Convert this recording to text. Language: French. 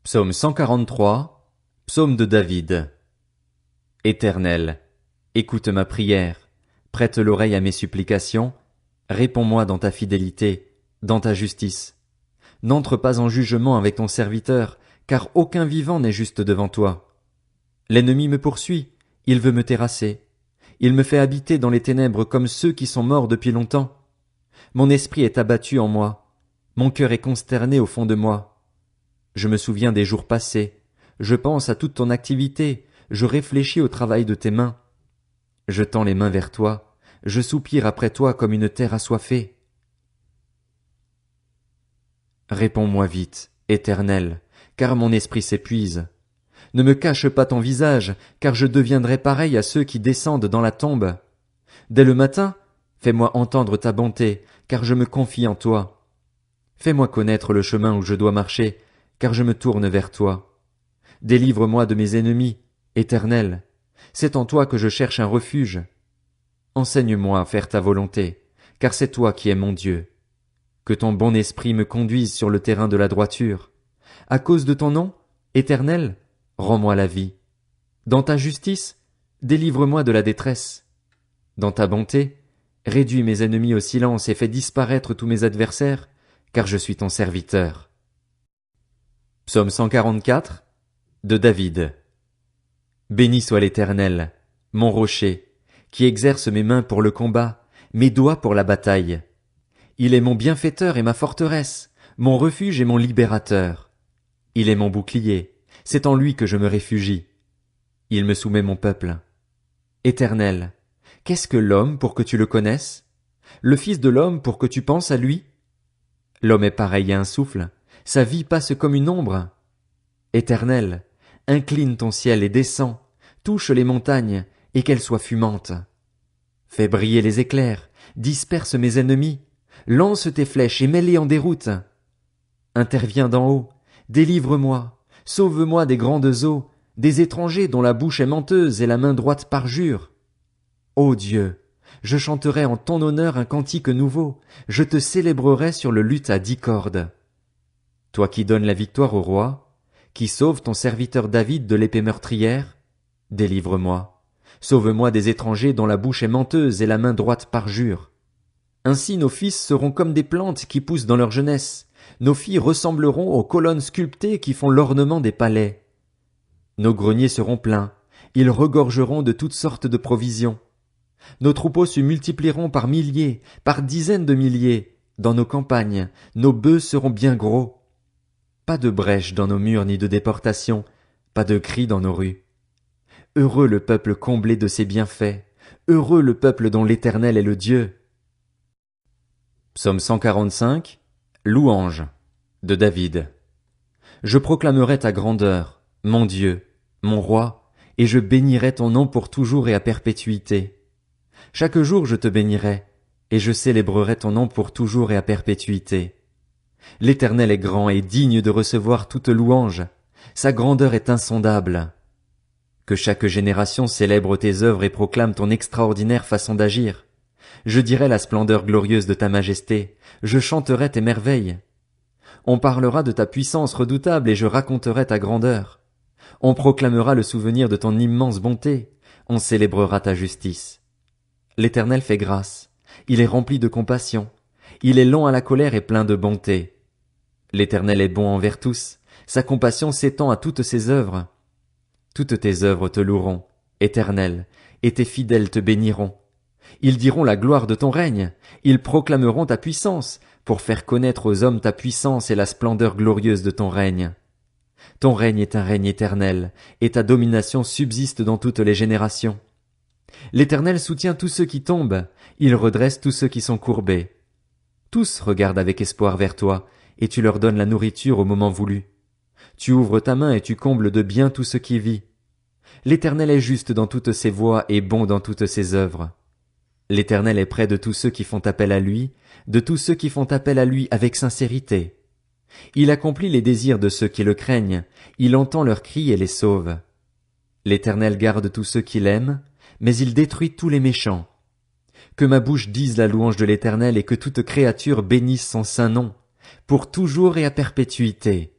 Psaume 143, psaume de David. Éternel, écoute ma prière, prête l'oreille à mes supplications, réponds-moi dans ta fidélité, dans ta justice. N'entre pas en jugement avec ton serviteur, car aucun vivant n'est juste devant toi. L'ennemi me poursuit, il veut me terrasser. Il me fait habiter dans les ténèbres comme ceux qui sont morts depuis longtemps. Mon esprit est abattu en moi, mon cœur est consterné au fond de moi. Je me souviens des jours passés, je pense à toute ton activité, je réfléchis au travail de tes mains. Je tends les mains vers toi, je soupire après toi comme une terre assoiffée. Réponds-moi vite, Éternel, car mon esprit s'épuise. Ne me cache pas ton visage, car je deviendrai pareil à ceux qui descendent dans la tombe. Dès le matin, fais-moi entendre ta bonté, car je me confie en toi. Fais-moi connaître le chemin où je dois marcher, car je me tourne vers toi. Délivre-moi de mes ennemis, Éternel. C'est en toi que je cherche un refuge. Enseigne-moi à faire ta volonté, car c'est toi qui es mon Dieu. Que ton bon esprit me conduise sur le terrain de la droiture. À cause de ton nom, Éternel, rends-moi la vie. Dans ta justice, délivre-moi de la détresse. Dans ta bonté, réduis mes ennemis au silence et fais disparaître tous mes adversaires, car je suis ton serviteur. Psaume 144, de David. Béni soit l'Éternel, mon rocher, qui exerce mes mains pour le combat, mes doigts pour la bataille. Il est mon bienfaiteur et ma forteresse, mon refuge et mon libérateur. Il est mon bouclier, c'est en lui que je me réfugie. Il me soumet mon peuple. Éternel, qu'est-ce que l'homme pour que tu le connaisses? Le fils de l'homme pour que tu penses à lui? L'homme est pareil à un souffle, sa vie passe comme une ombre. Éternel, incline ton ciel et descends, touche les montagnes, et qu'elles soient fumantes. Fais briller les éclairs, disperse mes ennemis, lance tes flèches et mets-les en déroute. Interviens d'en haut, délivre-moi, sauve-moi des grandes eaux, des étrangers dont la bouche est menteuse et la main droite parjure. Ô Dieu, je chanterai en ton honneur un cantique nouveau, je te célébrerai sur le luth à 10 cordes. Toi qui donnes la victoire au roi, qui sauves ton serviteur David de l'épée meurtrière, délivre-moi, sauve-moi des étrangers dont la bouche est menteuse et la main droite parjure. Ainsi nos fils seront comme des plantes qui poussent dans leur jeunesse, nos filles ressembleront aux colonnes sculptées qui font l'ornement des palais. Nos greniers seront pleins, ils regorgeront de toutes sortes de provisions. Nos troupeaux se multiplieront par milliers, par dizaines de milliers. Dans nos campagnes, nos bœufs seront bien gros. Pas de brèche dans nos murs ni de déportation, pas de cris dans nos rues. Heureux le peuple comblé de ses bienfaits, heureux le peuple dont l'Éternel est le Dieu. Psaume 145, louange, de David. Je proclamerai ta grandeur, mon Dieu, mon roi, et je bénirai ton nom pour toujours et à perpétuité. Chaque jour je te bénirai, et je célébrerai ton nom pour toujours et à perpétuité. L'Éternel est grand et digne de recevoir toute louange, sa grandeur est insondable. Que chaque génération célèbre tes œuvres et proclame ton extraordinaire façon d'agir. Je dirai la splendeur glorieuse de ta majesté, je chanterai tes merveilles. On parlera de ta puissance redoutable et je raconterai ta grandeur. On proclamera le souvenir de ton immense bonté, on célébrera ta justice. L'Éternel fait grâce, il est rempli de compassion, il est lent à la colère et plein de bonté. L'Éternel est bon envers tous, sa compassion s'étend à toutes ses œuvres. Toutes tes œuvres te loueront, Éternel, et tes fidèles te béniront. Ils diront la gloire de ton règne, ils proclameront ta puissance, pour faire connaître aux hommes ta puissance et la splendeur glorieuse de ton règne. Ton règne est un règne éternel, et ta domination subsiste dans toutes les générations. L'Éternel soutient tous ceux qui tombent, il redresse tous ceux qui sont courbés. Tous regardent avec espoir vers toi, et tu leur donnes la nourriture au moment voulu. Tu ouvres ta main et tu combles de bien tout ce qui vit. L'Éternel est juste dans toutes ses voies et bon dans toutes ses œuvres. L'Éternel est près de tous ceux qui font appel à lui, de tous ceux qui font appel à lui avec sincérité. Il accomplit les désirs de ceux qui le craignent, il entend leurs cris et les sauve. L'Éternel garde tous ceux qui l'aiment, mais il détruit tous les méchants. Que ma bouche dise la louange de l'Éternel et que toute créature bénisse son saint nom, pour toujours et à perpétuité.